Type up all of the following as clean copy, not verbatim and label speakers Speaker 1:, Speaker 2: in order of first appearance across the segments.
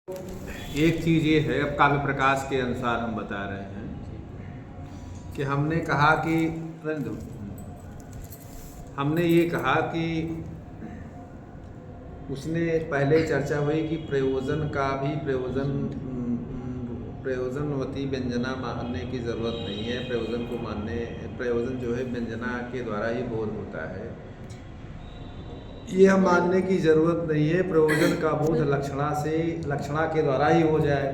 Speaker 1: एक चीज़ ये है, अब काव्य प्रकाश के अनुसार हम बता रहे हैं कि हमने कहा कि हमने ये कहा कि उसने पहले चर्चा हुई कि प्रयोजन का भी प्रयोजनवती व्यंजना मानने की ज़रूरत नहीं है। प्रयोजन को मानने प्रयोजन जो है व्यंजना के द्वारा ही बोध होता है, यह मानने की ज़रूरत नहीं है। प्रयोजन का बोध लक्षणा के द्वारा ही हो जाए।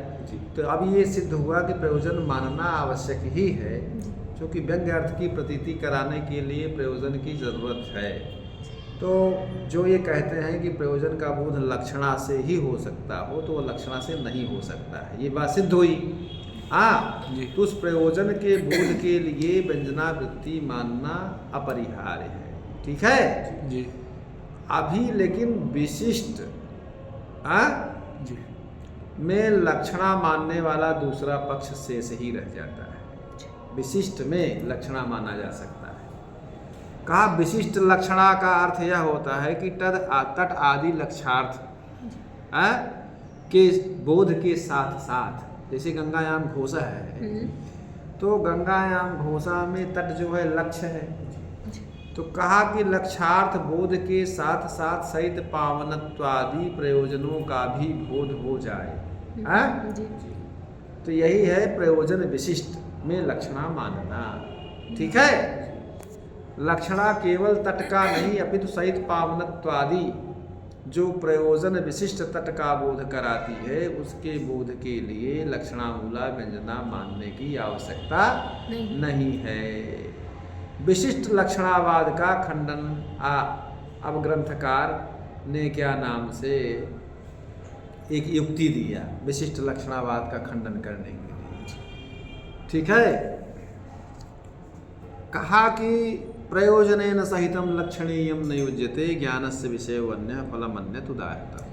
Speaker 1: तो अब ये सिद्ध हुआ कि प्रयोजन मानना आवश्यक ही है, क्योंकि व्यंग्य अर्थ की प्रतीति कराने के लिए प्रयोजन की ज़रूरत है। तो जो ये कहते हैं कि प्रयोजन का बोध लक्षणा से ही हो सकता हो, तो वो लक्षणा से नहीं हो सकता है, ये बात सिद्ध हुई। तो उस प्रयोजन के बोध के लिए व्यंजना वृत्ति मानना अपरिहार्य है, ठीक है
Speaker 2: जी।
Speaker 1: अभी लेकिन विशिष्ट में लक्षणा मानने वाला दूसरा पक्ष शेष ही रह जाता है। विशिष्ट में लक्षणा माना जा सकता है। कहा विशिष्ट लक्षणा का अर्थ यह होता है कि तट आदि लक्षार्थ के बोध के साथ साथ, जैसे गंगायाम घोषा है, तो गंगायाम घोषा में तट जो है लक्ष्य है, तो कहा कि लक्षार्थ बोध के साथ साथ सहित पावनत्वादि प्रयोजनों का भी बोध हो जाए। तो यही है प्रयोजन विशिष्ट में लक्षणा मानना, ठीक है। लक्षणा केवल तट का नहीं अपितु सहित पावनत्वादि जो प्रयोजन विशिष्ट तट का बोध कराती है, उसके बोध के लिए लक्षणामूला व्यंजना मानने की आवश्यकता नहीं है। विशिष्ट लक्षणावाद का खंडन अब ग्रंथकार ने क्या नाम से एक युक्ति दिया विशिष्ट लक्षणावाद का खंडन करने के लिए, ठीक है। कहा कि प्रयोजनेन सहितम लक्षणीयम न युज्यते ज्ञानस्य विषयोऽन्यः फलमन्यत् उदाहृतम्।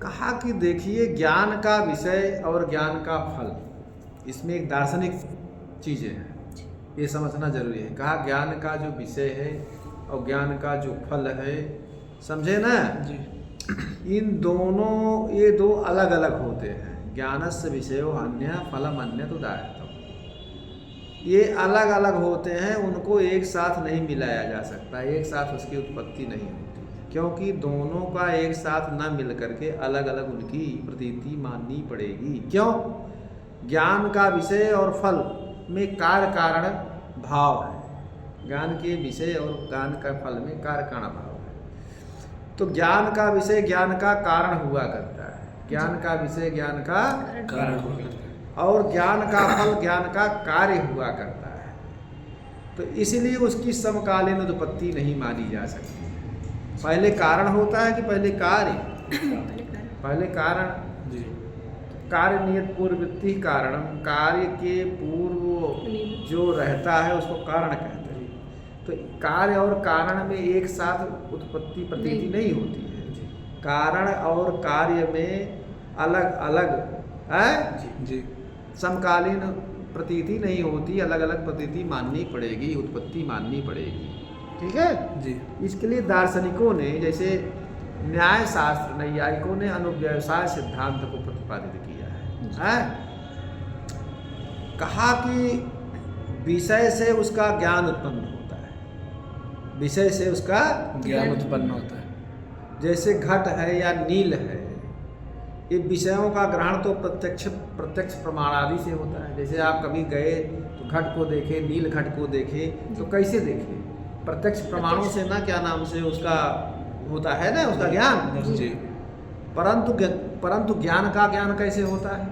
Speaker 1: कहा कि देखिए, ज्ञान का विषय और ज्ञान का फल, इसमें एक दार्शनिक चीज़ें हैं, ये समझना जरूरी है। कहा ज्ञान का जो विषय है और ज्ञान का जो फल है, समझे ना
Speaker 2: जी।
Speaker 1: इन दोनों, ये दो अलग अलग होते हैं। ज्ञानस्य विषयो अन्यः फलम अन्यत् उदाहृतम्, ये अलग अलग होते हैं, उनको एक साथ नहीं मिलाया जा सकता, एक साथ उसकी उत्पत्ति नहीं होती, क्योंकि दोनों का एक साथ न मिल करके अलग अलग उनकी प्रतीति माननी पड़ेगी। क्यों? ज्ञान का विषय और फल में कार्य कारण भाव है। ज्ञान के विषय और ज्ञान का फल में कार्य कारण भाव है। तो ज्ञान का विषय ज्ञान का कारण हुआ करता है, ज्ञान का विषय ज्ञान का
Speaker 2: कारण हुआ करता है,
Speaker 1: और ज्ञान का फल ज्ञान का कार्य हुआ करता है। तो इसलिए उसकी समकालीन उत्पत्ति नहीं मानी जा सकती। पहले कारण होता है कि पहले कार्य? पहले कारण।
Speaker 2: जी।
Speaker 1: कार्य नियत पूर्ववृत्ति कारणम, कार्य के पूर्व जो रहता है उसको कारण कहते हैं। तो कार्य और कारण में एक साथ उत्पत्ति प्रतीति नहीं होती है। कारण और कार्य में अलग अलग है
Speaker 2: जी।
Speaker 1: समकालीन प्रतीति नहीं होती, अलग अलग प्रतीति माननी पड़ेगी, उत्पत्ति माननी पड़ेगी, ठीक है
Speaker 2: जी।
Speaker 1: इसके लिए दार्शनिकों ने, जैसे न्याय शास्त्र नैयायिकों ने अनुव्यवसाय सिद्धांत को प्रतिपादित किया है। कहा कि विषय से उसका ज्ञान उत्पन्न होता है, विषय से उसका
Speaker 2: ज्ञान उत्पन्न होता है।
Speaker 1: जैसे घट है या नील है, ये विषयों का ग्रहण तो प्रत्यक्ष प्रमाण आदि से होता है। जैसे आप कभी गए तो घट को देखे, नील घट को देखे, तो कैसे देखे? प्रत्यक्ष प्रमाणों से ना, क्या नाम से उसका होता है ना, उसका ज्ञान
Speaker 2: जी।
Speaker 1: परंतु ज्ञान का ज्ञान कैसे होता है?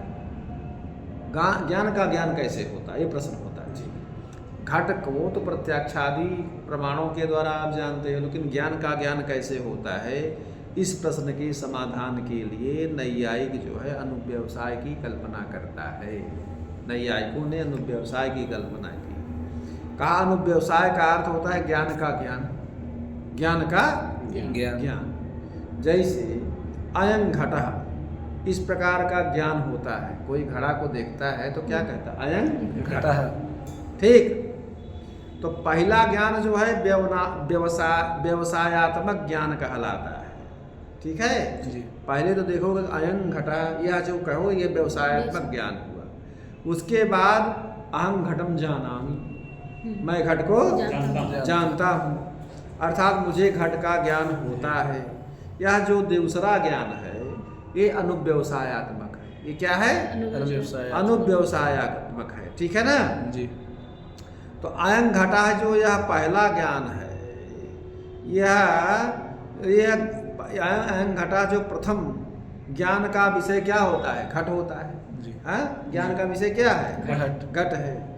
Speaker 1: ज्ञान का ज्ञान कैसे होता है, ये प्रश्न होता है जी। घट को तो प्रत्यक्षादि प्रमाणों के द्वारा आप जानते हैं, लेकिन ज्ञान का ज्ञान कैसे होता है, इस प्रश्न के समाधान के लिए नैयायिक जो है अनुव्यवसाय की कल्पना करता है। नैयायिकों ने अनुव्यवसाय की कल्पना की। कहा अनुव्यवसाय का अर्थ होता है ज्ञान का ज्ञान, ज्ञान का ज्ञान। जैसे अयं घटः, इस प्रकार का ज्ञान होता है। कोई घड़ा को देखता है तो क्या कहता है? अयं घटः, ठीक। तो पहला ज्ञान जो है व्यवसायात्मक ज्ञान कहलाता है। ठीक है।
Speaker 2: जी
Speaker 1: पहले तो देखोगे अयं घटा, यह जो कहो ये व्यवसायात्मक ज्ञान हुआ। उसके बाद अहं घटम जानामि, मैं घट को जानता हूँ, अर्थात मुझे घट का ज्ञान होता है। यह जो दूसरा ज्ञान है ये अनुव्यवसायात्मक है। ये क्या है?
Speaker 2: अनुव्यवसाय
Speaker 1: अनुव्यवसायात्मक है, ठीक है ना।
Speaker 2: जी
Speaker 1: तो अयं घटा जो यह पहला ज्ञान है, यह अयं घटा जो प्रथम ज्ञान का विषय क्या होता है? घट होता है।
Speaker 2: जी
Speaker 1: हाँ, ज्ञान का विषय क्या है?
Speaker 2: घट।
Speaker 1: घट है।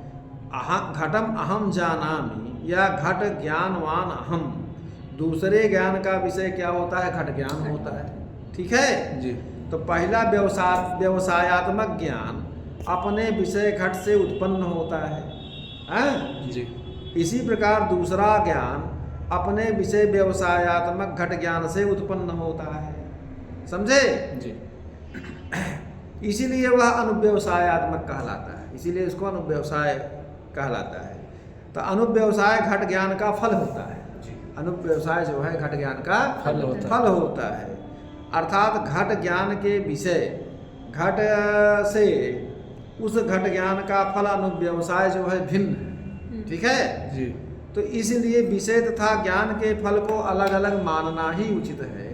Speaker 1: घटम अहम जानामि, या घट ज्ञानवान अहम, दूसरे ज्ञान का विषय क्या होता है? घट ज्ञान होता है, ठीक है।
Speaker 2: जी
Speaker 1: तो पहला व्यवसायात्मक ज्ञान अपने विषय घट से उत्पन्न होता है, हाँ?
Speaker 2: जी
Speaker 1: इसी प्रकार दूसरा ज्ञान अपने विषय व्यवसायात्मक घट ज्ञान से उत्पन्न होता है, समझे?
Speaker 2: जी
Speaker 1: इसीलिए वह अनुव्यवसायात्मक कहलाता है, इसीलिए इसको अनुव्यवसाय कहलाता है। तो अनुव्यवसाय घट ज्ञान का फल होता है। अनुव्यवसाय जो है घट ज्ञान का
Speaker 2: फल होता है।
Speaker 1: फल होता है। अर्थात घट ज्ञान के विषय घट से उस घट ज्ञान का फल अनुव्यवसाय जो है भिन्न है, ठीक है।
Speaker 2: जी
Speaker 1: तो इसलिए विषय तथा ज्ञान के फल को अलग अलग मानना ही उचित है।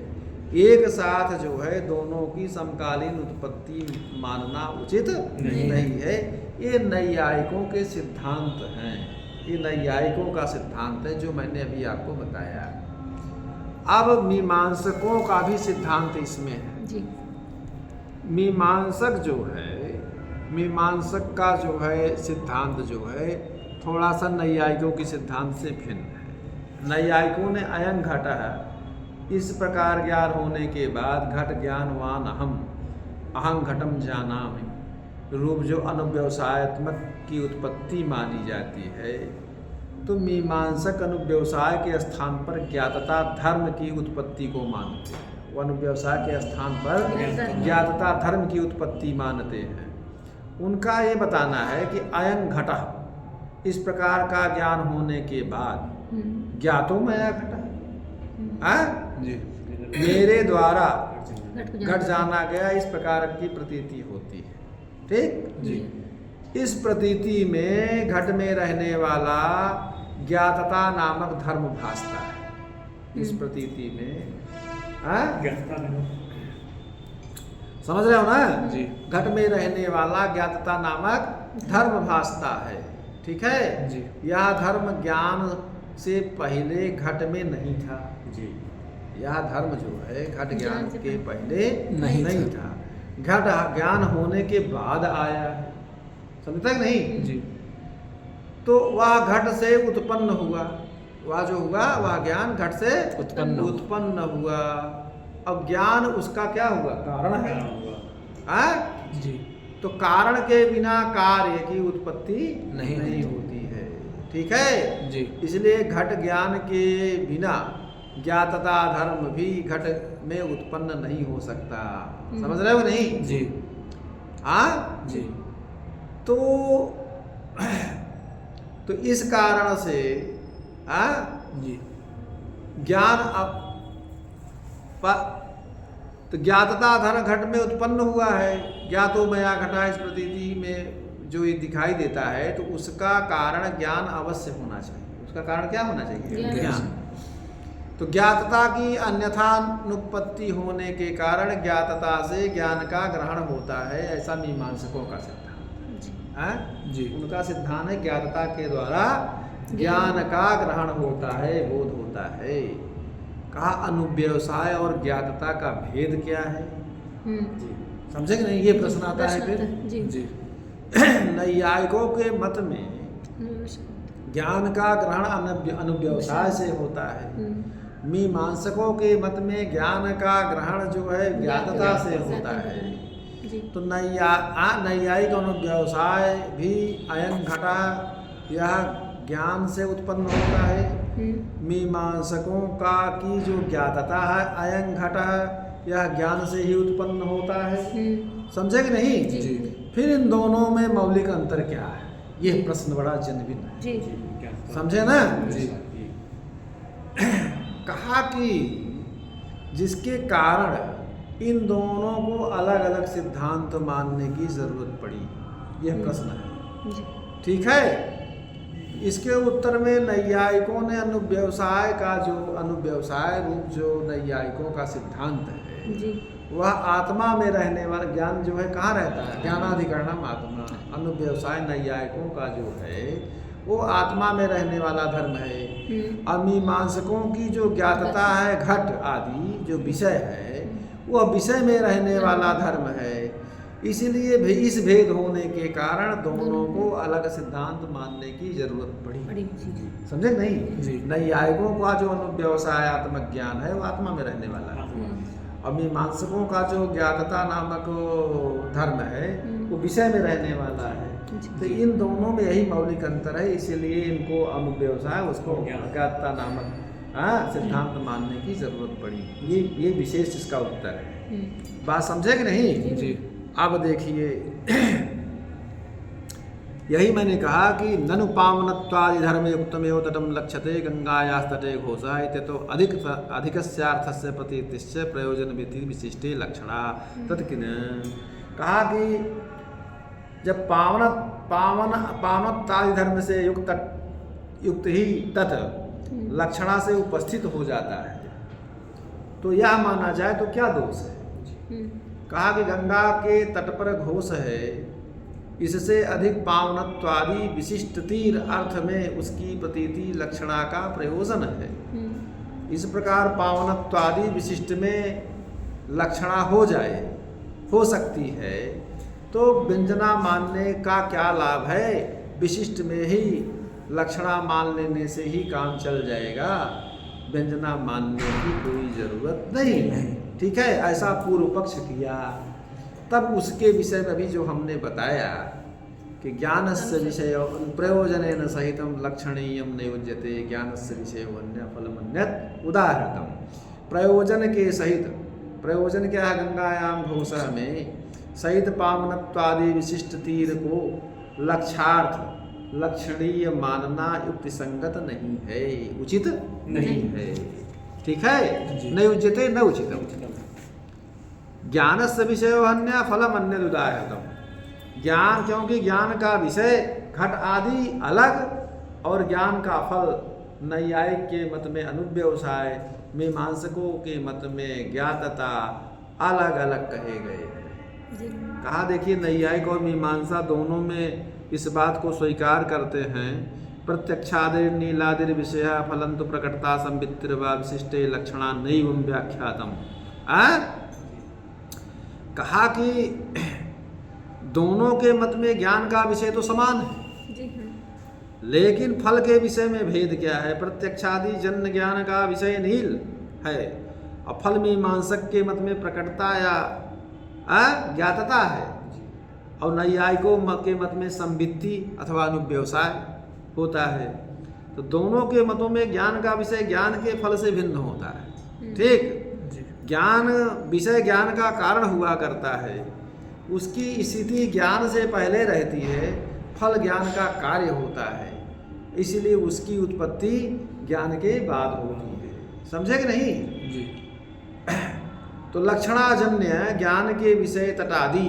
Speaker 1: एक साथ जो है दोनों की समकालीन उत्पत्ति मानना उचित नहीं है। ये नैयायिकों के सिद्धांत हैं, ये नैयायिकों का सिद्धांत है जो मैंने अभी आपको बताया। अब मीमांसकों का भी सिद्धांत इसमें है।
Speaker 3: जी
Speaker 1: मीमांसक जो है, मीमांसक का जो है सिद्धांत जो है थोड़ा सा नैयायिकों के सिद्धांत से भिन्न है। नैयायिकों ने अयं घट इस प्रकार ज्ञान होने के बाद घट ज्ञानवान अहं घटम जानामि रूप जो अनुव्यवसायात्मक की उत्पत्ति मानी जाती है, तो मीमांसक अनुव्यवसाय के स्थान पर ज्ञातता धर्म की उत्पत्ति को मानते हैं। वो अनुव्यवसाय के स्थान पर ज्ञातता धर्म की उत्पत्ति मानते हैं। उनका ये बताना है कि अयं घट इस प्रकार का ज्ञान होने के बाद ज्ञातो मया घटा,
Speaker 2: जी
Speaker 1: मेरे द्वारा
Speaker 3: घट
Speaker 1: घट जाना गया, इस प्रकार की प्रतीति होती है, ठीक।
Speaker 2: जी
Speaker 1: इस प्रतीति में घट में रहने वाला ज्ञातता नामक धर्म भासता है। इस प्रतीति में, हाँ? समझ रहे हो ना?
Speaker 2: जी
Speaker 1: घट में रहने वाला ज्ञातता नामक धर्म भासता है, ठीक है।
Speaker 2: जी
Speaker 1: यह धर्म ज्ञान से पहले घट में नहीं था।
Speaker 2: जी
Speaker 1: यह धर्म जो है घट ज्ञान
Speaker 3: ज्ञान से
Speaker 1: के पहले
Speaker 2: नहीं
Speaker 1: नहीं था। घट ज्ञान होने के बाद आया है, समझता है नहीं?
Speaker 2: जी
Speaker 1: तो वह घट से उत्पन्न हुआ, वह जो हुआ वह ज्ञान घट से उत्पन्न हुआ। अब ज्ञान उसका क्या हुआ? कारण है, हाँ?
Speaker 2: जी
Speaker 1: तो कारण के बिना कार्य की उत्पत्ति
Speaker 2: नहीं
Speaker 1: होती है, ठीक है।
Speaker 2: जी
Speaker 1: इसलिए घट ज्ञान के बिना ज्ञातता धर्म भी घट में उत्पन्न नहीं हो सकता। समझ रहे हो नहीं?
Speaker 2: जी
Speaker 1: हाँ
Speaker 2: जी
Speaker 1: तो इस कारण से हाँ
Speaker 2: जी
Speaker 1: ज्ञान तो ज्ञातता धर्म घट में उत्पन्न हुआ है। ज्ञातो मया घटा इस प्रतीति में जो ये दिखाई देता है, तो उसका कारण ज्ञान अवश्य होना चाहिए। उसका कारण क्या होना चाहिए?
Speaker 3: ज्ञान।
Speaker 1: तो ज्ञातता की अन्यथा अनुपत्ति होने के कारण ज्ञातता से ज्ञान का ग्रहण होता है, ऐसा मीमांसकों का सिद्धांत है।
Speaker 2: जी
Speaker 1: उनका सिद्धांत है ज्ञातता के द्वारा ज्ञान का ग्रहण होता है, बोध होता है। कहा अनुव्यवसाय और ज्ञातता का भेद क्या है? समझे कि नहीं? ये प्रश्न आता है फिर।
Speaker 3: जी
Speaker 2: जी
Speaker 1: नैयायिकों के मत में ज्ञान का ग्रहण अनुव्यवसाय से होता है। मीमांसकों के मत में ज्ञान का ग्रहण जो है ज्ञातता से होता है।
Speaker 3: जी
Speaker 1: तो नैयायिक अनुव्यवसाय भी अयं घटा यह ज्ञान से उत्पन्न होता है। मीमांसकों का की जो ज्ञातता है अयं घटा यह ज्ञान से ही उत्पन्न होता है। समझे कि नहीं?
Speaker 2: जी
Speaker 1: फिर इन दोनों में मौलिक अंतर क्या है? यह प्रश्न बड़ा जन्मदिन है,
Speaker 3: जी
Speaker 1: समझे ना?
Speaker 2: जी
Speaker 1: कहा कि जिसके कारण इन दोनों को अलग अलग सिद्धांत मानने की जरूरत पड़ी। यह प्रश्न है।
Speaker 3: जी।
Speaker 1: ठीक है। इसके उत्तर में नैयायिकों ने अनुव्यवसाय का जो अनुव्यवसाय रूप जो नैयायिकों का सिद्धांत है
Speaker 3: जी।
Speaker 1: वह आत्मा में रहने वाला ज्ञान जो है कहाँ रहता है? ज्ञानाधिकरणम आत्मा। अनुव्यवसाय नैयायिकों का जो है वो आत्मा में रहने वाला धर्म है। अमीमांसकों की जो ज्ञातता है घट आदि जो विषय है वह विषय में रहने वाला धर्म है। इसलिए इस भेद होने के कारण दोनों को अलग सिद्धांत मानने की जरूरत पड़ी। समझे नहीं?
Speaker 2: जी।
Speaker 1: नैयायिकों का जो अनुव्यवसायत्मक ज्ञान है वो आत्मा में रहने वाला है। अमीमांसकों का जो ज्ञातता नामक धर्म है वो विषय में रहने वाला है। तो इन दोनों में यही मौलिक अंतर है। इसीलिए इनको अनुव्यवसाय उसको ज्ञातता नामक सिद्धांत मानने की जरूरत पड़ी। ये विशेष इसका उत्तर है। बात समझे कि नहीं?
Speaker 2: जी।
Speaker 1: अब देखिए यही मैंने कहा कि ननु पावनत्वादि धर्म युक्तमेव तटम लक्ष्यते गंगायास्तटे घोषा इत्यतो अधिकस्यार्थस्य प्रतीतिश्च प्रयोजन विशिष्टे लक्षणा तत्किन। कहा कि जब पावनत्वादि धर्म से युक्त ही तत् लक्षणा से उपस्थित हो जाता है तो यह माना जाए तो क्या दोष है? कहा कि गंगा के तट पर घोष है, इससे अधिक पावनत्वादि विशिष्ट तीर अर्थ में उसकी प्रतीति लक्षणा का प्रयोजन है। इस प्रकार पावनत्वादि विशिष्ट में लक्षणा हो सकती है तो व्यंजना मानने का क्या लाभ है? विशिष्ट में ही लक्षणा मान लेने से ही काम चल जाएगा, व्यंजना मानने की कोई जरूरत नहीं है। ठीक है, ऐसा पूर्व पक्ष किया। तब उसके विषय में भी जो हमने बताया कि ज्ञानस्य विषय प्रयोजनेन सहितं लक्षणीयं नियुज्यते ज्ञानस्य विषय अन्य फलमन्यत् उदाहरणम्। प्रयोजन के सहित, प्रयोजन क्या है? गंगायाम घोषः में सहित पावनत्वादि विशिष्ट तीर को लक्षार्थ लक्षणीय मानना युक्ति संगत नहीं है, उचित नहीं है। ठीक है, नहीं उचित न उचित। ज्ञानस्य विषय अन्य फलम अन्य उदाहरणम्। ज्ञान, क्योंकि ज्ञान का विषय घट आदि अलग और ज्ञान का फल नैयायिक के मत में अनुव्यवसाय, मीमांसकों के मत में ज्ञातता अलग अलग कहे गए। कहा देखिए नैयायिक और मीमांसा दोनों में इस बात को स्वीकार करते हैं प्रत्यक्षादिर नीलादिर विषय फलंतु प्रकटता संवित्तिर व विशिष्टे लक्षणा नैवं व्याख्यातम। कहा कि दोनों के मत में ज्ञान का विषय तो समान है, लेकिन फल के विषय में भेद क्या है? प्रत्यक्षादि जन्य ज्ञान का विषय नील है और फल मीमांसक के मत में प्रकटता या ज्ञातता है और नैयायिकों के मत में संवित्ति अथवा अनुव्यवसाय होता है। तो दोनों के मतों में ज्ञान का विषय ज्ञान के फल से भिन्न होता है। ठीक, ज्ञान विषय ज्ञान का कारण हुआ करता है, उसकी स्थिति ज्ञान से पहले रहती है, फल ज्ञान का कार्य होता है, इसलिए उसकी उत्पत्ति ज्ञान के बाद होती है। समझे कि नहीं?
Speaker 2: जी।
Speaker 1: तो लक्षणाजन्य ज्ञान के विषय तटादि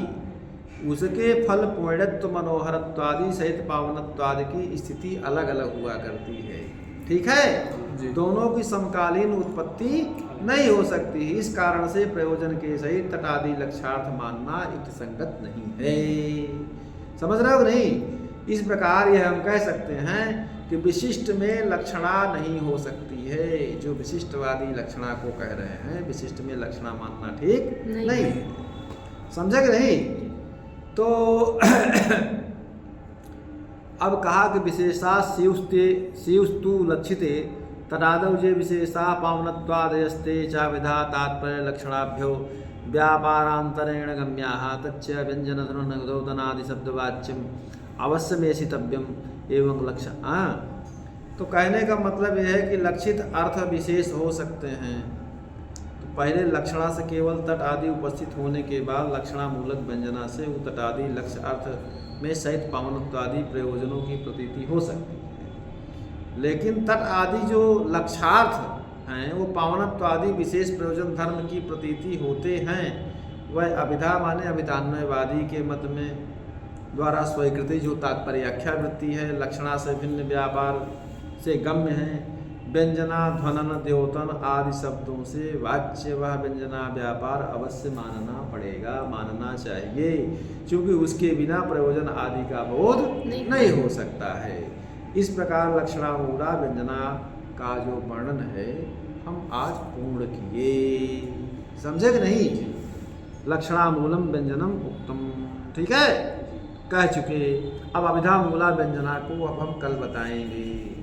Speaker 1: उसके फल पुण्यत्व मनोहरत्वादि सहित पावनत्वादि की स्थिति अलग अलग हुआ करती है। ठीक है, दोनों की समकालीन उत्पत्ति नहीं हो सकती। इस कारण से प्रयोजन के सहित तटादि लक्षार्थ मानना युक्ति संगत नहीं है। समझ रहे हो नहीं? इस प्रकार यह हम कह सकते हैं कि विशिष्ट में लक्षणा नहीं हो सकती है। जो विशिष्टवादी लक्षणा को कह रहे हैं, विशिष्ट में लक्षणा मानना ठीक नहीं है। समझे कि नहीं? तो अब कहा कि विशेषा शिवस्तु लक्षिते तदादौ जे विशेषा पावनत्वादयस्ते च विधा तात्पर्य लक्षणाभ्यो व्यापारांतरेण गम्याः तच्च व्यंजनधनुर्नगदौतनादि शब्दवाच्यम अवश्यमेशितव्यम एवं लक्ष्य। तो कहने का मतलब यह है कि लक्षित अर्थ विशेष हो सकते हैं। तो पहले लक्षणा से केवल तट आदि उपस्थित होने के बाद लक्षणा मूलक व्यंजना से तट आदि लक्ष्य अर्थ में सहित पावनत्व आदि प्रयोजनों की प्रतीति हो सकती है। लेकिन तट आदि जो लक्षार्थ हैं वो पावनत्व आदि विशेष प्रयोजन धर्म की प्रतीति होते हैं। वह अभिधा माने अभिधान्वयवादी के मत में द्वारा स्वीकृति जो तात्पर्याख्या वृत्ति है, लक्षणा से भिन्न व्यापार से गम्य है। व्यंजना ध्वनन द्योतन आदि शब्दों से वाच्य वह व्यंजना व्यापार अवश्य मानना पड़ेगा, मानना चाहिए, क्योंकि उसके बिना प्रयोजन आदि का बोध नहीं हो सकता है। इस प्रकार लक्षणामूला व्यंजना का जो वर्णन है हम आज पूर्ण किए। समझे कि नहीं? लक्षणामूलम व्यंजनम उक्तम, ठीक है, कह चुके। अब अभिधा मूला व्यंजना को अब हम कल बताएंगे।